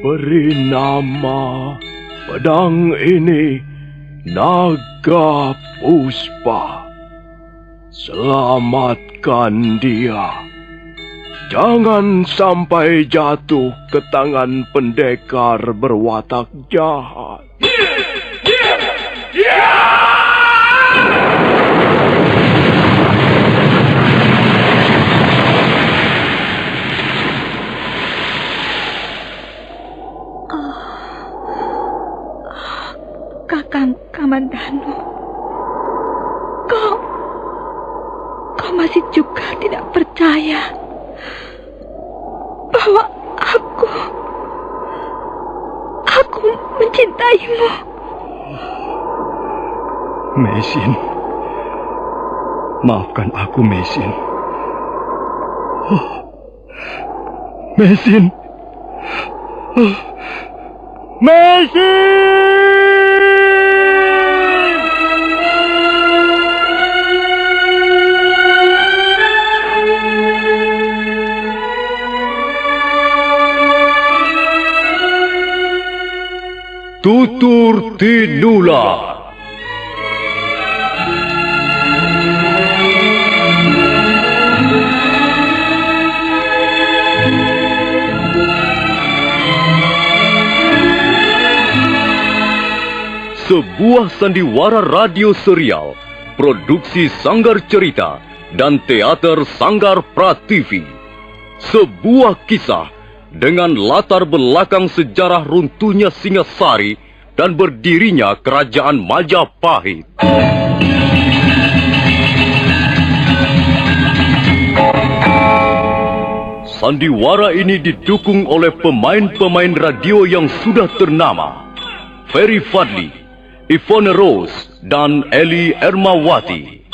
Beri nama pedang ini Naga Puspa. Selamatkan dia. Jangan sampai jatuh ke tangan pendekar berwatak jahat. Kakang Kamandanu, kau masih juga tidak percaya bahwa aku mencintaimu. Mesin, maafkan aku, Mesin. Mesin, Mesin! Tutur Tinular. Sebuah sandiwara radio serial, produksi Sanggar Cerita dan Teater Sanggar Prativi. Sebuah kisah dengan latar belakang sejarah runtuhnya Singasari dan berdirinya Kerajaan Majapahit. Sandiwara ini didukung oleh pemain-pemain radio yang sudah ternama. Ferry Fadli, Yvonne Rose, dan Eli Ermawati.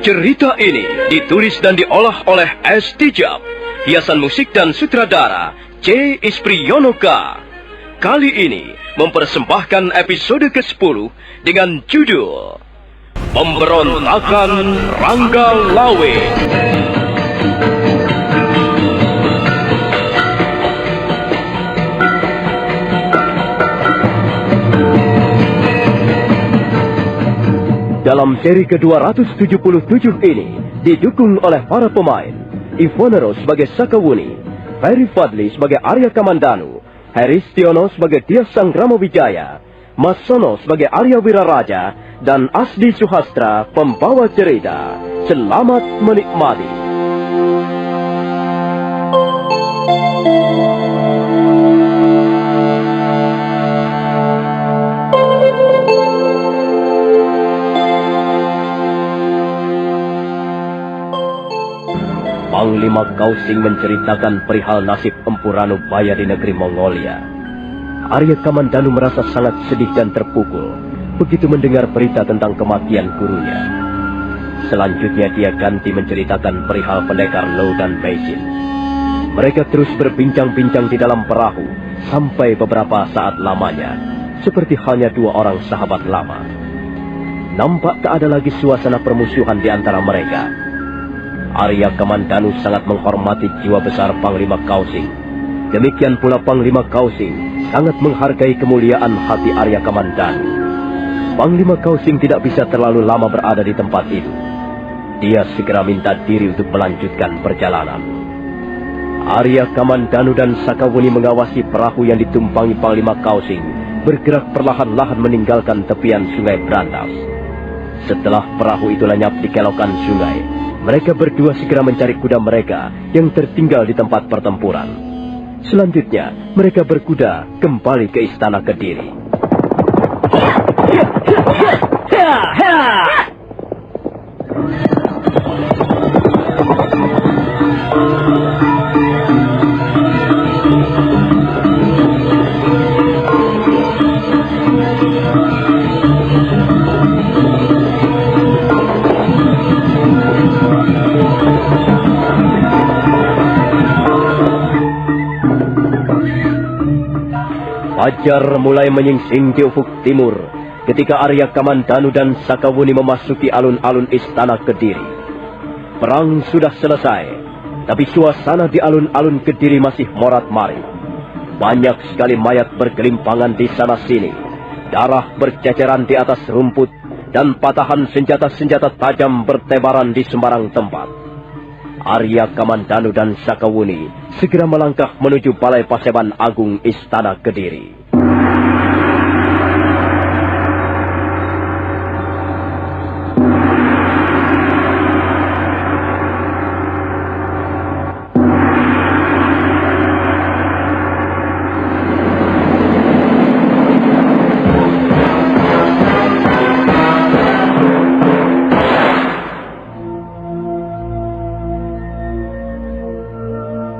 Cerita ini ditulis dan diolah oleh S. Tijab. Hiasan musik dan sutradara C. Ispriyonoka. Kali ini mempersembahkan episode ke-10 dengan judul Pemberontakan Rangga Lawe. Dalam seri ke-277 ini didukung oleh para pemain Yvonne Rose sebagai Sakawuni, Ferry Fadli sebagai Arya Kamandanu, Heristiono sebagai Tias Sanggramo Wijaya, Mas Sono sebagai Arya Wiraraja, dan Asdi Suhastra pembawa cerita. Selamat menikmati. Panglima Kausing menceritakan perihal nasib Empu Ranubaya di negeri Mongolia. Arya Kamandanu merasa sangat sedih dan terpukul begitu mendengar berita tentang kematian gurunya. Selanjutnya dia ganti menceritakan perihal pendekar Lo dan Meisin. Mereka terus berbincang-bincang di dalam perahu sampai beberapa saat lamanya, seperti halnya dua orang sahabat lama. Nampak tak ada lagi suasana permusuhan di antara mereka. Arya Kamandanu sangat menghormati jiwa besar Panglima Kausing. Demikian pula Panglima Kausing sangat menghargai kemuliaan hati Arya Kamandanu. Panglima Kausing tidak bisa terlalu lama berada di tempat itu. Dia segera minta diri untuk melanjutkan perjalanan. Arya Kamandanu dan Sakawuni mengawasi perahu yang ditumpangi Panglima Kausing bergerak perlahan-lahan meninggalkan tepian Sungai Brantas. Setelah perahu itu lenyap di kelokan sungai, mereka berdua segera mencari kuda mereka yang tertinggal di tempat pertempuran. Selanjutnya, mereka berkuda kembali ke Istana Kediri. Fajar mulai menyingsing di ufuk timur ketika Arya Kamandanu dan Sakawuni memasuki alun-alun istana Kediri. Perang sudah selesai, tapi suasana di alun-alun Kediri masih morat-marit. Banyak sekali mayat bergelimpangan di sana-sini, darah berceceran di atas rumput, dan patahan senjata-senjata tajam bertebaran di sembarang tempat. Arya Kamandanu dan Sakawuni segera melangkah menuju Balai Paseban Agung Istana Kediri.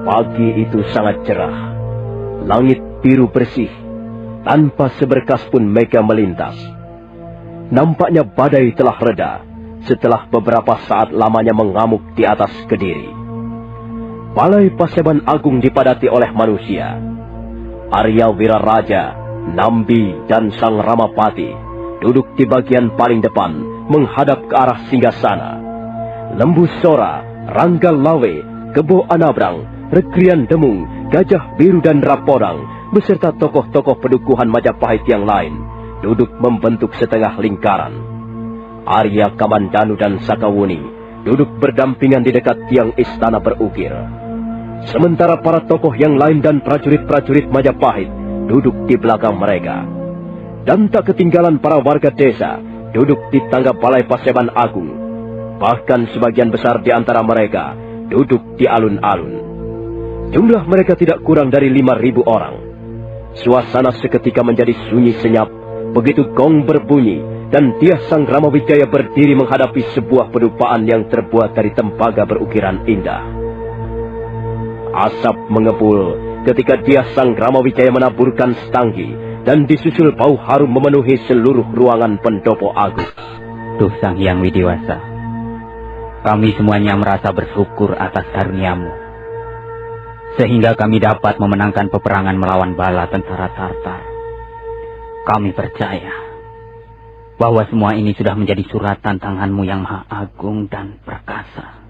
Pagi itu sangat cerah. Langit biru bersih, tanpa seberkas pun mega melintas. Nampaknya badai telah reda setelah beberapa saat lamanya mengamuk di atas Kediri. Balai Paseban Agung dipadati oleh manusia. Arya Wiraraja, Nambi, dan Sang Ramapati duduk di bagian paling depan menghadap ke arah singgasana. Lembu Sora, Rangga Lawe, Kebo Anabrang, Rekrian Demung, Gajah Biru dan Rapodang beserta tokoh-tokoh pedukuhan Majapahit yang lain duduk membentuk setengah lingkaran. Arya Kamandanu dan Sakawuni duduk berdampingan di dekat tiang istana berukir. Sementara para tokoh yang lain dan prajurit-prajurit Majapahit duduk di belakang mereka. Dan tak ketinggalan para warga desa duduk di tangga Balai Paseban Agung. Bahkan sebagian besar di antara mereka duduk di alun-alun. Jumlah mereka tidak kurang dari 5.000 orang. Suasana seketika menjadi sunyi senyap begitu gong berbunyi dan Dyah Sang Ramawijaya berdiri menghadapi sebuah pedupaan yang terbuat dari tembaga berukiran indah. Asap mengepul ketika Dyah Sang Ramawijaya menaburkan stanggi dan disusul bau harum memenuhi seluruh ruangan pendopo agung. Duh Sang Hyang Widiwasa, kami semuanya merasa bersyukur atas karunia-Mu, sehingga kami dapat memenangkan peperangan melawan bala tentara Tartar. Kami percaya bahwa semua ini sudah menjadi suratan tangan-Mu yang maha agung dan perkasa.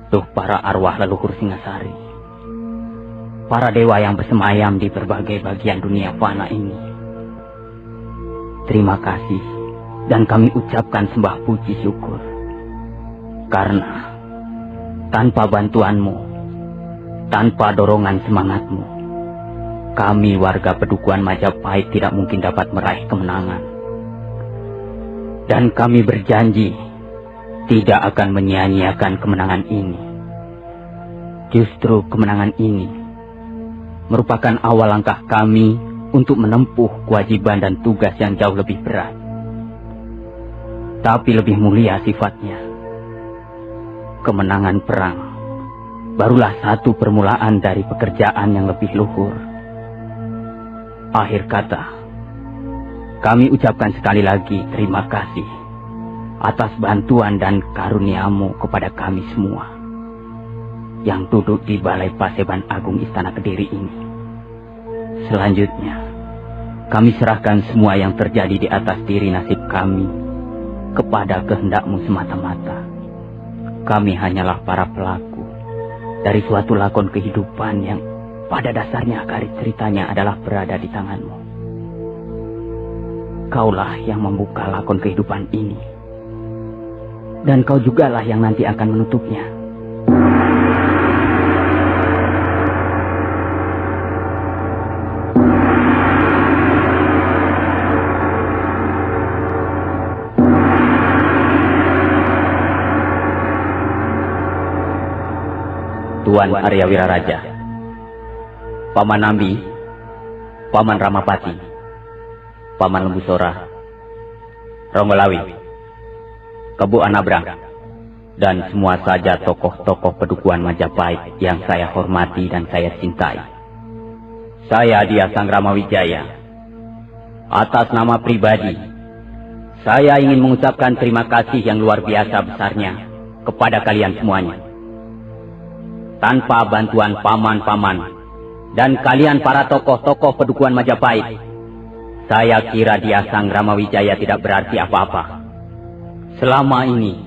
Duh para arwah leluhur Singasari, para dewa yang bersemayam di berbagai bagian dunia fana ini, terima kasih dan kami ucapkan sembah puji syukur. Karena tanpa bantuan-Mu, tanpa dorongan semangat-Mu, kami warga pedukuhan Majapahit tidak mungkin dapat meraih kemenangan. Dan kami berjanji tidak akan menyia-nyiakan kemenangan ini. Justru kemenangan ini merupakan awal langkah kami untuk menempuh kewajiban dan tugas yang jauh lebih berat, tapi lebih mulia sifatnya. Kemenangan perang barulah satu permulaan dari pekerjaan yang lebih luhur. Akhir kata, kami ucapkan sekali lagi terima kasih atas bantuan dan karunia-Mu kepada kami semua yang duduk di Balai Paseban Agung Istana Kediri ini. Selanjutnya, kami serahkan semua yang terjadi di atas diri nasib kami kepada kehendak-Mu semata-mata. Kami hanyalah para pelaku dari suatu lakon kehidupan yang pada dasarnya akar ceritanya adalah berada di tangan-Mu. Kaulah yang membuka lakon kehidupan ini, dan Kau jugalah yang nanti akan menutupnya. Tuan Arya Wiraraja, Paman Nambi, Paman Ramapati, Paman Lembu Sora, Ronggolawi, Kebo Anabrang, dan semua saja tokoh-tokoh pedukuhan Majapahit yang saya hormati dan saya cintai. Saya Dyah Sang Ramawijaya. Atas nama pribadi, saya ingin mengucapkan terima kasih yang luar biasa besarnya kepada kalian semuanya. Tanpa bantuan paman-paman dan kalian para tokoh-tokoh pedukuhan Majapahit, saya kira dia Sang Ramawijaya tidak berarti apa-apa. Selama ini,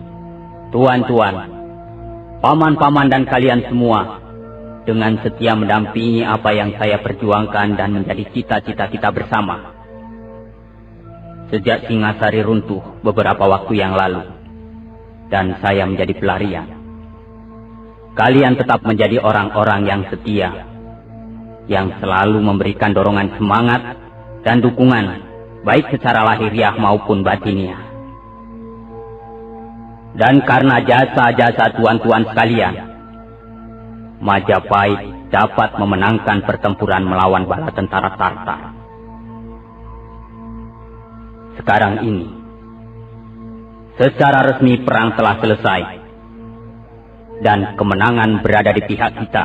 tuan-tuan, paman-paman dan kalian semua dengan setia mendampingi apa yang saya perjuangkan dan menjadi cita-cita kita bersama. Sejak Singasari runtuh beberapa waktu yang lalu, dan saya menjadi pelarian, kalian tetap menjadi orang-orang yang setia, yang selalu memberikan dorongan semangat dan dukungan, baik secara lahiriah maupun batiniah. Dan karena jasa-jasa tuan-tuan sekalian, Majapahit dapat memenangkan pertempuran melawan bala tentara Tartar. Sekarang ini, secara resmi perang telah selesai, dan kemenangan berada di pihak kita.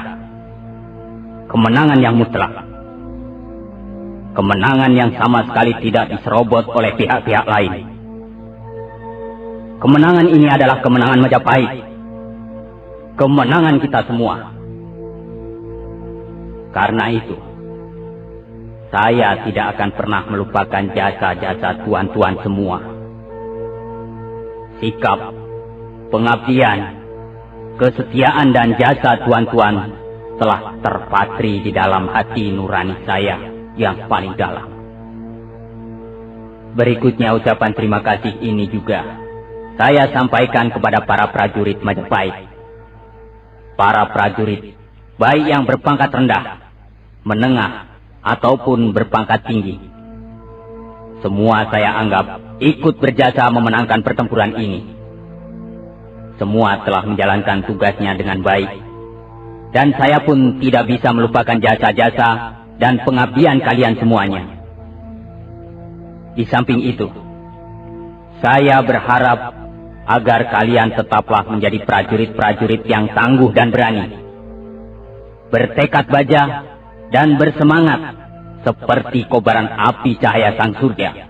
Kemenangan yang mutlak. Kemenangan yang sama sekali tidak diserobot oleh pihak-pihak lain. Kemenangan ini adalah kemenangan Majapahit. Kemenangan kita semua. Karena itu, saya tidak akan pernah melupakan jasa-jasa tuan-tuan semua. Sikap, pengabdian, kesetiaan dan jasa tuan-tuan telah terpatri di dalam hati nurani saya yang paling dalam. Berikutnya ucapan terima kasih ini juga saya sampaikan kepada para prajurit Majapahit. Para prajurit, baik yang berpangkat rendah, menengah, ataupun berpangkat tinggi. Semua saya anggap ikut berjasa memenangkan pertempuran ini. Semua telah menjalankan tugasnya dengan baik. Dan saya pun tidak bisa melupakan jasa-jasa dan pengabdian kalian semuanya. Di samping itu, saya berharap agar kalian tetaplah menjadi prajurit-prajurit yang tangguh dan berani, bertekad baja dan bersemangat seperti kobaran api cahaya sang surya.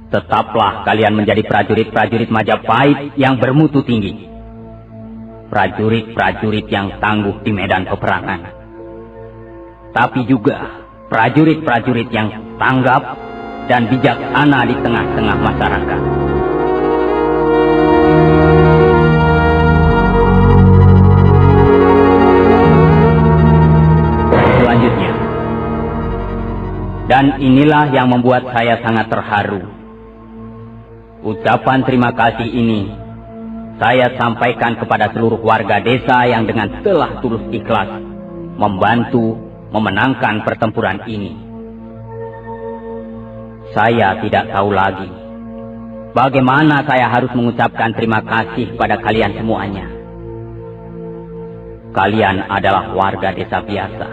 Tetaplah kalian menjadi prajurit-prajurit Majapahit yang bermutu tinggi, prajurit-prajurit yang tangguh di medan peperangan, tapi juga prajurit-prajurit yang tanggap dan bijaksana di tengah-tengah masyarakat. Selanjutnya, dan inilah yang membuat saya sangat terharu. Ucapan terima kasih ini saya sampaikan kepada seluruh warga desa yang dengan telah tulus ikhlas membantu memenangkan pertempuran ini. Saya tidak tahu lagi bagaimana saya harus mengucapkan terima kasih kepada kalian semuanya. Kalian adalah warga desa biasa,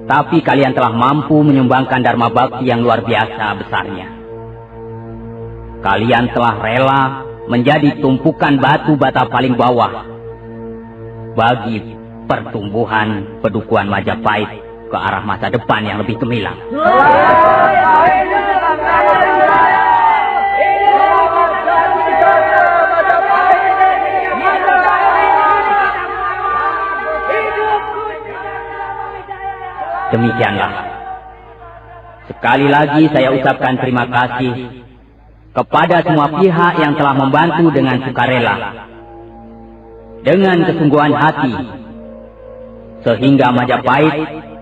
tapi kalian telah mampu menyumbangkan dharma bakti yang luar biasa besarnya. Kalian telah rela menjadi tumpukan batu bata paling bawah bagi pertumbuhan pedukuhan Majapahit ke arah masa depan yang lebih gemilang. Demikianlah, sekali lagi saya ucapkan terima kasih kepada semua pihak yang telah membantu dengan sukarela, dengan kesungguhan hati, sehingga Majapahit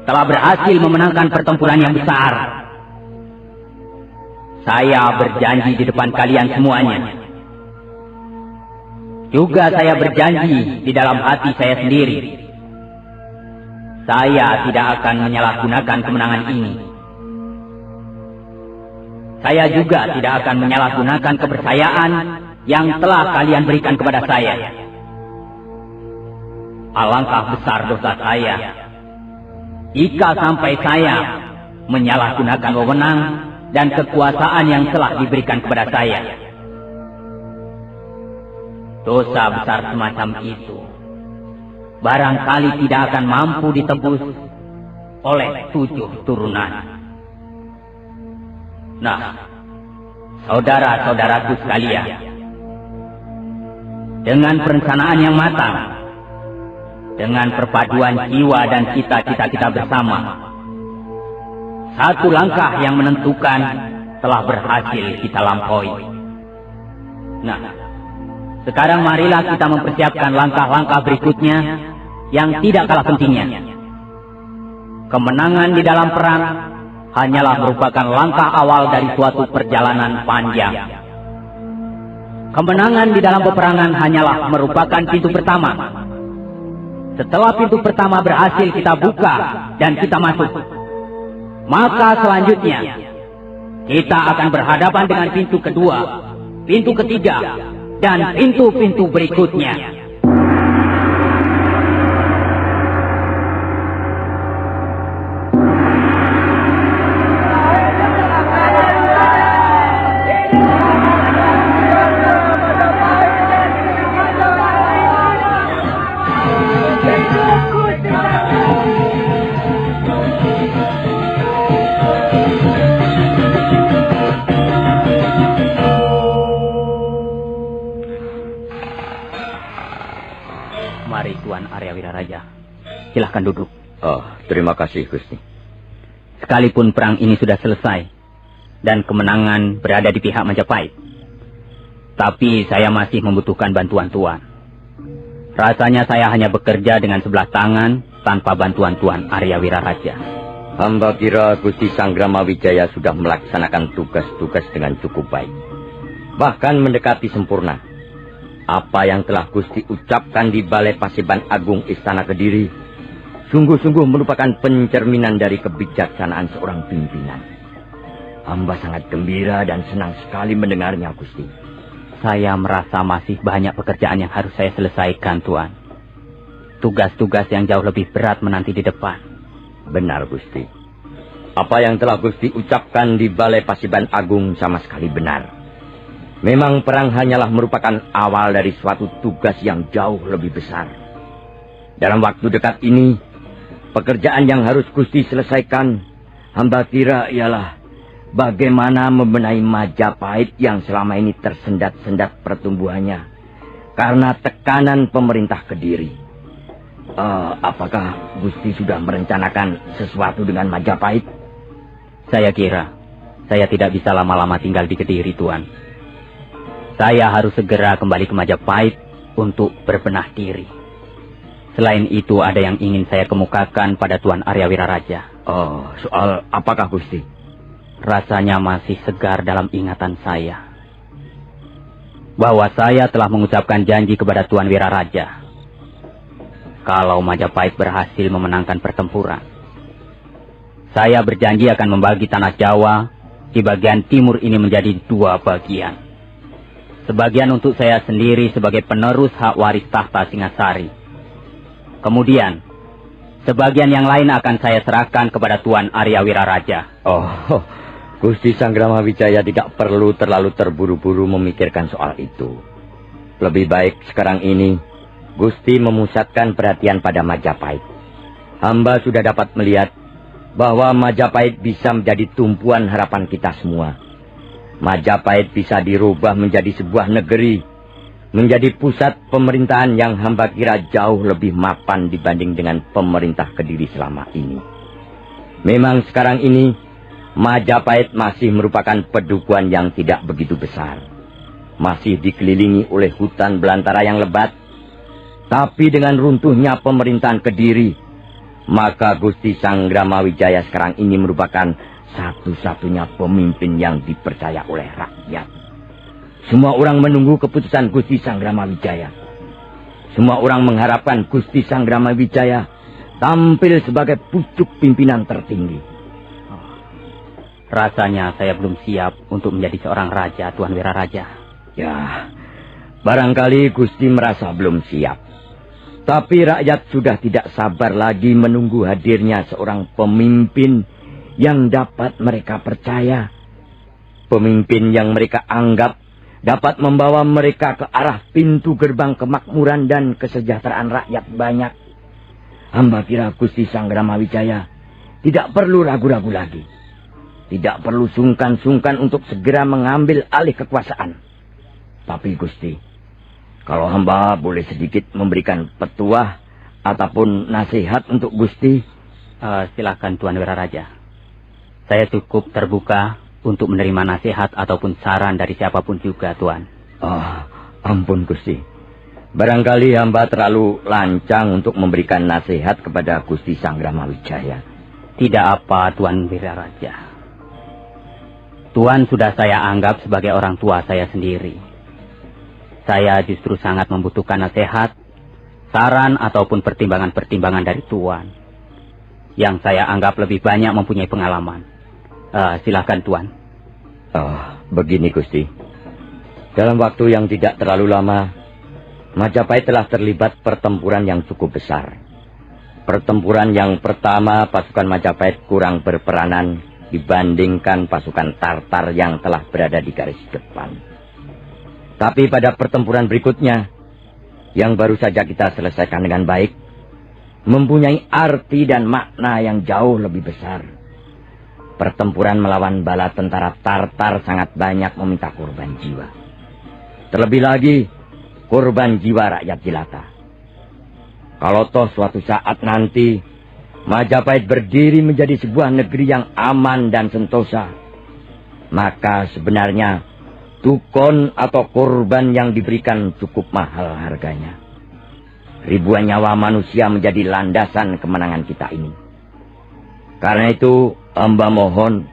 telah berhasil memenangkan pertempuran yang besar. Saya berjanji di depan kalian semuanya. Juga saya berjanji di dalam hati saya sendiri. Saya tidak akan menyalahgunakan kemenangan ini. Saya juga tidak akan menyalahgunakan kepercayaan yang telah kalian berikan kepada saya. Alangkah besar dosa saya jika sampai saya menyalahgunakan wewenang dan kekuasaan yang telah diberikan kepada saya. Dosa besar semacam itu barangkali tidak akan mampu ditebus oleh 7 turunan. Nah, saudara-saudaraku sekalian, dengan perencanaan yang matang, dengan perpaduan jiwa dan cita-cita kita bersama. Satu langkah yang menentukan telah berhasil kita lampaui. Nah, sekarang marilah kita mempersiapkan langkah-langkah berikutnya yang tidak kalah pentingnya. Kemenangan di dalam perang hanyalah merupakan langkah awal dari suatu perjalanan panjang. Kemenangan di dalam peperangan hanyalah merupakan pintu pertama. Setelah pintu pertama berhasil kita buka dan kita masuk, maka selanjutnya kita akan berhadapan dengan pintu kedua, pintu ketiga, dan pintu-pintu berikutnya. Mari Tuan Arya Wiraraja, silahkan duduk. Oh, terima kasih Gusti. Sekalipun perang ini sudah selesai dan kemenangan berada di pihak Majapahit, tapi saya masih membutuhkan bantuan Tuan. Rasanya saya hanya bekerja dengan sebelah tangan tanpa bantuan Tuan Arya Wiraraja. Hamba kira Gusti Sanggrama Wijaya sudah melaksanakan tugas-tugas dengan cukup baik, bahkan mendekati sempurna. Apa yang telah Gusti ucapkan di Balai Paseban Agung Istana Kediri sungguh-sungguh merupakan pencerminan dari kebijaksanaan seorang pimpinan. Hamba sangat gembira dan senang sekali mendengarnya, Gusti. Saya merasa masih banyak pekerjaan yang harus saya selesaikan, Tuan. Tugas-tugas yang jauh lebih berat menanti di depan. Benar, Gusti. Apa yang telah Gusti ucapkan di Balai Paseban Agung sama sekali benar. Memang perang hanyalah merupakan awal dari suatu tugas yang jauh lebih besar. Dalam waktu dekat ini, pekerjaan yang harus Gusti selesaikan, hamba kira ialah bagaimana membenahi Majapahit yang selama ini tersendat-sendat pertumbuhannya karena tekanan pemerintah Kediri. Apakah Gusti sudah merencanakan sesuatu dengan Majapahit? Saya kira saya tidak bisa lama-lama tinggal di Kediri, Tuan. Saya harus segera kembali ke Majapahit untuk berbenah diri. Selain itu ada yang ingin saya kemukakan pada Tuan Arya Wiraraja. Oh, soal apakah Gusti? Rasanya masih segar dalam ingatan saya bahwa saya telah mengucapkan janji kepada Tuan Wiraraja. Kalau Majapahit berhasil memenangkan pertempuran, saya berjanji akan membagi tanah Jawa di bagian timur ini menjadi 2 bagian. Sebagian untuk saya sendiri sebagai penerus hak waris tahta Singasari. Kemudian, sebagian yang lain akan saya serahkan kepada Tuan Arya Wiraraja. Oh, Gusti Sanggrama Wijaya tidak perlu terlalu terburu-buru memikirkan soal itu. Lebih baik sekarang ini, Gusti memusatkan perhatian pada Majapahit. Hamba sudah dapat melihat bahwa Majapahit bisa menjadi tumpuan harapan kita semua. Majapahit bisa dirubah menjadi sebuah negeri, menjadi pusat pemerintahan yang hamba kira jauh lebih mapan dibanding dengan pemerintah Kediri selama ini. Memang sekarang ini, Majapahit masih merupakan pedukuhan yang tidak begitu besar. Masih dikelilingi oleh hutan belantara yang lebat. Tapi dengan runtuhnya pemerintahan Kediri, maka Gusti Sanggrama Wijaya sekarang ini merupakan satu-satunya pemimpin yang dipercaya oleh rakyat. Semua orang menunggu keputusan Gusti Sanggrama Wijaya. Semua orang mengharapkan Gusti Sanggrama Wijaya tampil sebagai pucuk pimpinan tertinggi. Rasanya saya belum siap untuk menjadi seorang raja, Tuan Wiraraja. Ya, barangkali Gusti merasa belum siap. Tapi rakyat sudah tidak sabar lagi menunggu hadirnya seorang pemimpin yang dapat mereka percaya. Pemimpin yang mereka anggap dapat membawa mereka ke arah pintu gerbang kemakmuran dan kesejahteraan rakyat banyak. Hamba kira Gusti Sanggrama Wijaya tidak perlu ragu-ragu lagi. Tidak perlu sungkan-sungkan untuk segera mengambil alih kekuasaan. Tapi Gusti, kalau hamba boleh sedikit memberikan petuah ataupun nasihat untuk Gusti? Silakan Tuan Wiraraja. Saya cukup terbuka untuk menerima nasihat ataupun saran dari siapapun juga, Tuan. Ampun Gusti. Barangkali hamba terlalu lancang untuk memberikan nasihat kepada Gusti Sanggrama Wijaya. Tidak apa, Tuan Wiraraja. Tuan sudah saya anggap sebagai orang tua saya sendiri. Saya justru sangat membutuhkan nasihat, saran ataupun pertimbangan-pertimbangan dari Tuan, yang saya anggap lebih banyak mempunyai pengalaman. Silakan Tuan. Begini Gusti. Dalam waktu yang tidak terlalu lama, Majapahit telah terlibat pertempuran yang cukup besar. Pertempuran yang pertama, pasukan Majapahit kurang berperanan dibandingkan pasukan Tartar yang telah berada di garis depan. Tapi pada pertempuran berikutnya, yang baru saja kita selesaikan dengan baik, mempunyai arti dan makna yang jauh lebih besar. Pertempuran melawan bala tentara Tartar sangat banyak meminta korban jiwa. Terlebih lagi, korban jiwa rakyat jelata. Kalau toh suatu saat nanti Majapahit berdiri menjadi sebuah negeri yang aman dan sentosa, maka sebenarnya tukon atau korban yang diberikan cukup mahal harganya. Ribuan nyawa manusia menjadi landasan kemenangan kita ini. Karena itu, hamba mohon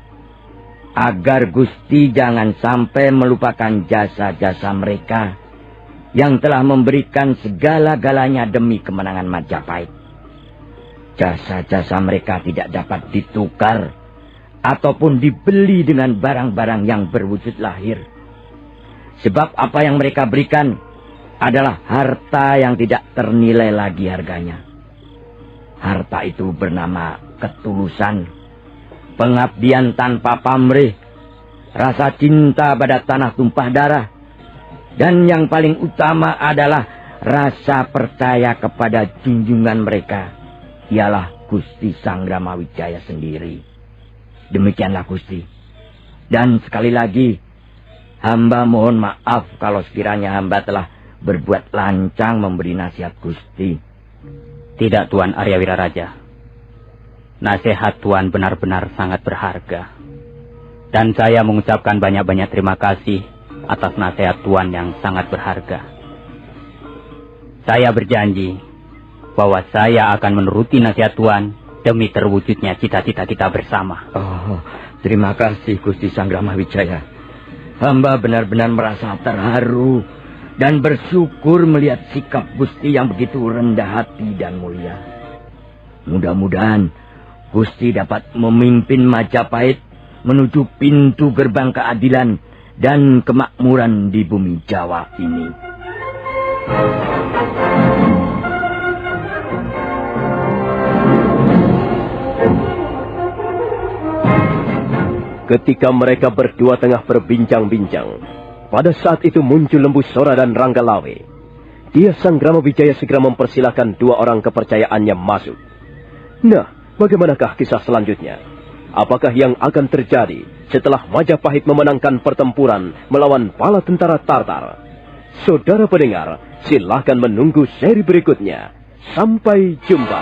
agar Gusti jangan sampai melupakan jasa-jasa mereka yang telah memberikan segala-galanya demi kemenangan Majapahit. Jasa-jasa mereka tidak dapat ditukar ataupun dibeli dengan barang-barang yang berwujud lahir. Sebab apa yang mereka berikan adalah harta yang tidak ternilai lagi harganya. Harta itu bernama ketulusan, pengabdian tanpa pamrih, rasa cinta pada tanah tumpah darah, dan yang paling utama adalah rasa percaya kepada junjungan mereka, ialah Gusti Sanggrama Wijaya sendiri. Demikianlah Gusti. Dan sekali lagi, hamba mohon maaf kalau sekiranya hamba telah berbuat lancang memberi nasihat Gusti. Tidak Tuan Arya Wiraraja. Nasihat Tuan benar-benar sangat berharga. Dan saya mengucapkan banyak-banyak terima kasih atas nasihat Tuan yang sangat berharga. Saya berjanji bahwa saya akan menuruti nasihat Tuan demi terwujudnya cita-cita kita bersama. Terima kasih Gusti Sanggrama Wijaya. Hamba benar-benar merasa terharu dan bersyukur melihat sikap Gusti yang begitu rendah hati dan mulia. Mudah-mudahan Gusti dapat memimpin Majapahit menuju pintu gerbang keadilan dan kemakmuran di bumi Jawa ini. Ketika mereka berdua tengah berbincang-bincang, pada saat itu muncul Lembu Sora dan Ranggalawe. Dia Sanggrama Wijaya segera mempersilahkan dua orang kepercayaannya masuk. Nah, bagaimanakah kisah selanjutnya? Apakah yang akan terjadi setelah Majapahit memenangkan pertempuran melawan bala tentara Tartar? Saudara pendengar, silakan menunggu seri berikutnya. Sampai jumpa.